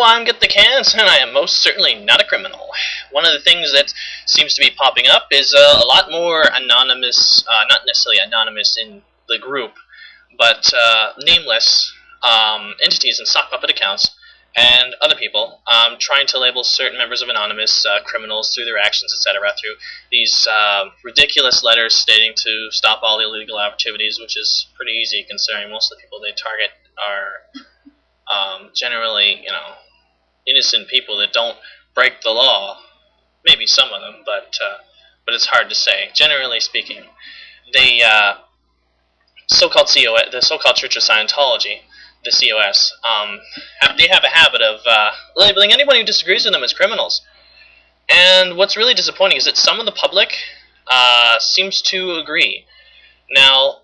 Hello, I'm Get the Cans, and I am most certainly not a criminal. One of the things that seems to be popping up is a lot more anonymous, not necessarily anonymous in the group, but nameless entities and sock puppet accounts and other people trying to label certain members of Anonymous criminals through their actions, etc., through these ridiculous letters stating to stop all illegal activities, which is pretty easy considering most of the people they target are generally, innocent people that don't break the law. Maybe some of them, but it's hard to say. Generally speaking, they the so-called Church of Scientology, the COS, they have a habit of labeling anyone who disagrees with them as criminals. And what's really disappointing is that some of the public seems to agree. Now,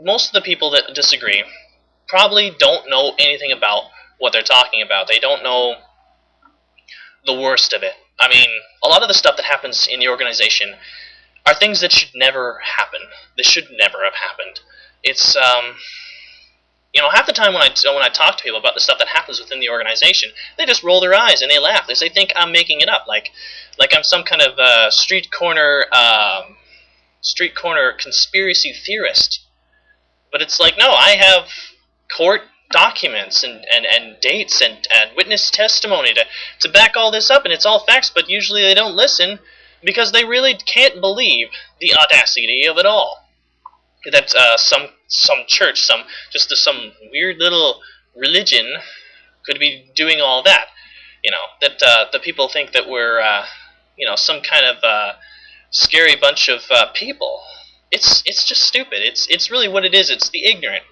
most of the people that disagree probably don't know anything about what they're talking about. They don't know the worst of it. I mean, a lot of the stuff that happens in the organization are things that should never happen. They should never have happened. It's, half the time when I talk to people about the stuff that happens within the organization, they just roll their eyes and they laugh. They think I'm making it up, like I'm some kind of street corner conspiracy theorist. But it's like, no, I have court documents and dates and witness testimony to back all this up, and it's all facts, but usually they don't listen because they really can't believe the audacity of it all. That some church, some weird little religion could be doing all that. That the people think that we're some kind of scary bunch of people. It's just stupid. It's really what it is. It's the ignorant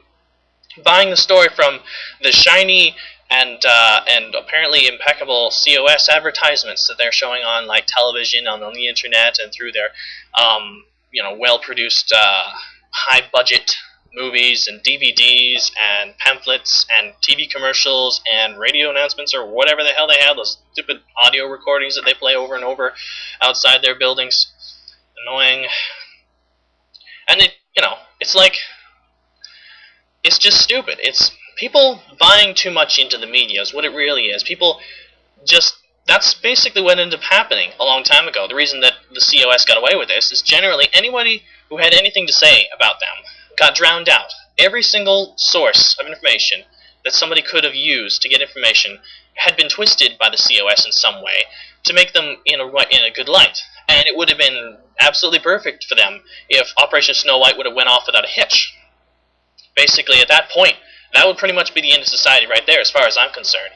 buying the story from the shiny and apparently impeccable COS advertisements that they're showing on like television, on the internet, and through their well-produced high-budget movies and DVDs and pamphlets and TV commercials and radio announcements or whatever the hell they have, those stupid audio recordings that they play over and over outside their buildings. Annoying. And it's like, it's just stupid. It's people buying too much into the media is what it really is. That's basically what ended up happening a long time ago. The reason that the COS got away with this is generally anybody who had anything to say about them got drowned out. Every single source of information that somebody could have used to get information had been twisted by the COS in some way to make them in a good light. And it would have been absolutely perfect for them if Operation Snow White would have went off without a hitch. Basically, at that point, that would pretty much be the end of society right there, as far as I'm concerned.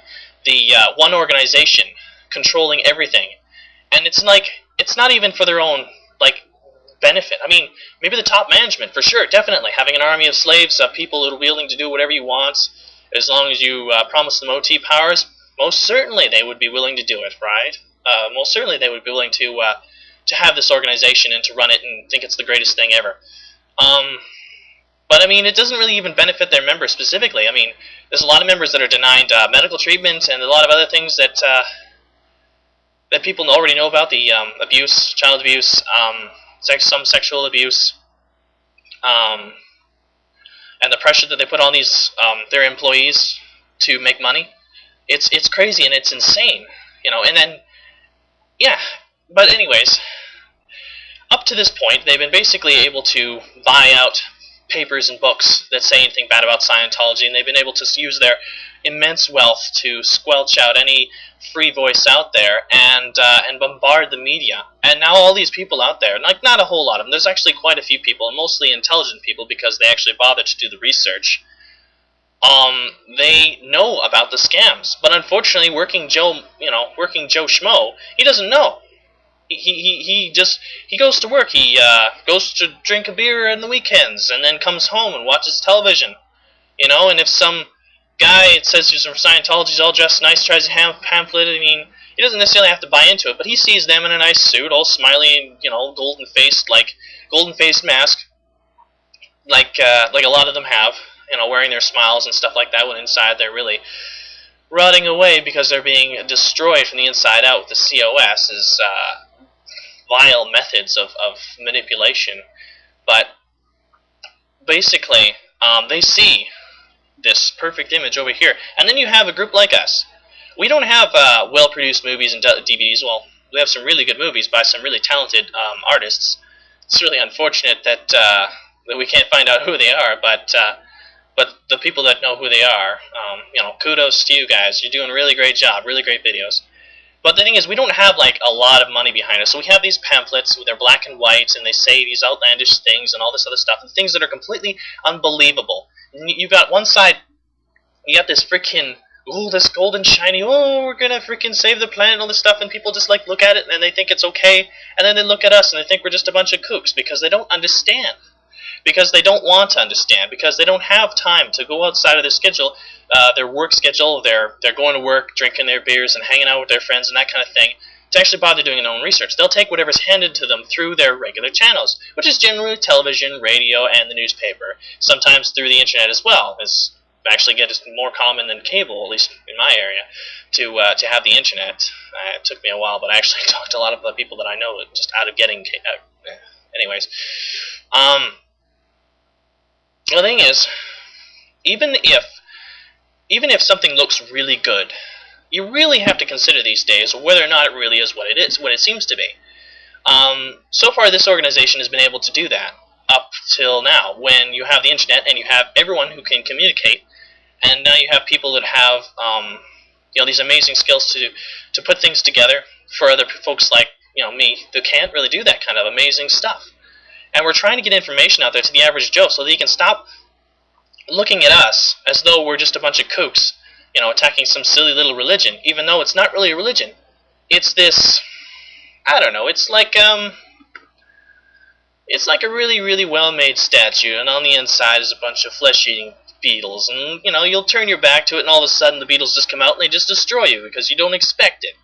The one organization controlling everything, and it's not even for their own benefit. I mean, maybe the top management, for sure, definitely having an army of slaves, people that are willing to do whatever you want, as long as you promise them OT powers. Most certainly, they would be willing to do it, right? Most certainly, they would be willing to have this organization and to run it and think it's the greatest thing ever. But, I mean, it doesn't really even benefit their members specifically. I mean, there's a lot of members that are denied medical treatment and a lot of other things that people already know about, the abuse, child abuse, some sexual abuse, and the pressure that they put on their employees to make money. It's crazy and it's insane, and then, yeah. But anyways, up to this point, they've been basically able to buy out papers and books that say anything bad about Scientology, and they've been able to use their immense wealth to squelch out any free voice out there and bombard the media. And now all these people out there, not a whole lot of them, there's actually quite a few people, and mostly intelligent people because they actually bothered to do the research. They know about the scams, but unfortunately, working Joe Schmo, he doesn't know. He goes to work. He goes to drink a beer on the weekends, and then comes home and watches television. And if some guy, it says he's from Scientology, he's all dressed nice, tries to have a pamphlet. I mean, he doesn't necessarily have to buy into it, but he sees them in a nice suit, all smiley and golden faced mask, like a lot of them have. Wearing their smiles and stuff like that, when inside they're really rotting away because they're being destroyed from the inside out with the COS's vile methods of manipulation. But basically, they see this perfect image over here. And then you have a group like us. We don't have well-produced movies and DVDs. Well, we have some really good movies by some really talented artists. It's really unfortunate that that we can't find out who they are, but the people that know who they are, kudos to you guys. You're doing a really great job, really great videos. But the thing is, we don't have like a lot of money behind us. So we have these pamphlets, they're black and white, and they say these outlandish things and all this other stuff, and things that are completely unbelievable. You got one side, you got this freaking, ooh, this golden shiny, oh, we're gonna freaking save the planet and all this stuff, and people just like look at it and they think it's okay, and then they look at us and they think we're just a bunch of kooks because they don't understand. Because they don't want to understand, because they don't have time to go outside of their schedule, their work schedule, they're going to work, drinking their beers and hanging out with their friends and that kind of thing, to actually bother doing their own research. They'll take whatever's handed to them through their regular channels, which is generally television, radio, and the newspaper. Sometimes through the internet as well. It's actually more common than cable, at least in my area, to have the internet. It took me a while, but I actually talked to a lot of the people that I know just out of getting... anyways. The thing is, even if something looks really good, you really have to consider these days whether or not it really is what it seems to be. So far, this organization has been able to do that up till now, when you have the internet and you have everyone who can communicate, and now you have people that have these amazing skills to put things together for other folks like me that can't really do that kind of amazing stuff. And we're trying to get information out there to the average Joe so that he can stop looking at us as though we're just a bunch of kooks, attacking some silly little religion, even though it's not really a religion. It's this, I don't know, it's like a really, really well-made statue, and on the inside is a bunch of flesh-eating beetles, and, you'll turn your back to it, and all of a sudden the beetles just come out and they just destroy you because you don't expect it.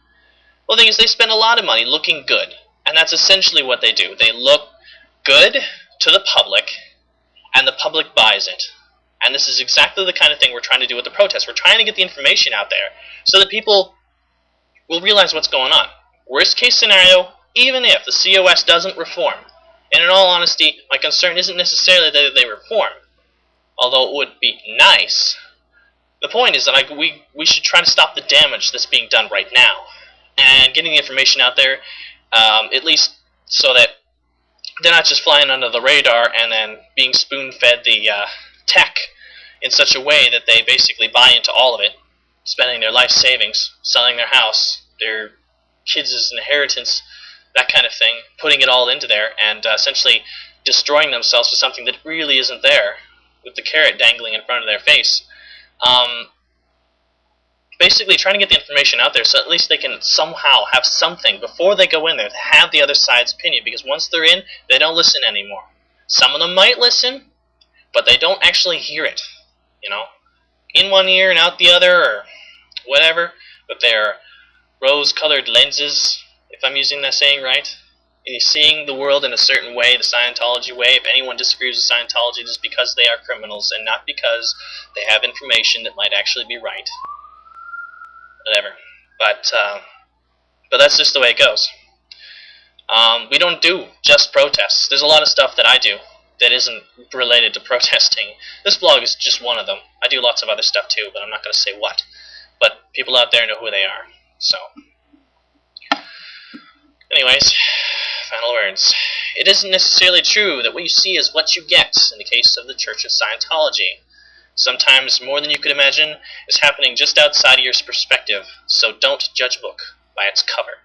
Well, the thing is, they spend a lot of money looking good, and that's essentially what they do. They look good to the public, and the public buys it. And this is exactly the kind of thing we're trying to do with the protests. We're trying to get the information out there so that people will realize what's going on. Worst case scenario, even if the COS doesn't reform, and in all honesty, my concern isn't necessarily that they reform, although it would be nice. The point is that we should try to stop the damage that's being done right now, and getting the information out there, at least so that they're not just flying under the radar and then being spoon-fed the tech in such a way that they basically buy into all of it, spending their life savings, selling their house, their kids' inheritance, that kind of thing, putting it all into there, and essentially destroying themselves for something that really isn't there, with the carrot dangling in front of their face. Basically trying to get the information out there so at least they can somehow have something before they go in there to have the other side's opinion, because once they're in, they don't listen anymore. Some of them might listen, but they don't actually hear it, in one ear and out the other, or whatever, but they're rose-colored lenses, if I'm using that saying right. And you're seeing the world in a certain way, the Scientology way. If anyone disagrees with Scientology, it is because they are criminals, and not because they have information that might actually be right. Whatever. But that's just the way it goes. We don't do just protests. There's a lot of stuff that I do that isn't related to protesting. This blog is just one of them. I do lots of other stuff too, but I'm not going to say what. But people out there know who they are. So, anyways, final words. It isn't necessarily true that what you see is what you get in the case of the Church of Scientology. Sometimes more than you could imagine is happening just outside of your perspective, so don't judge a book by its cover.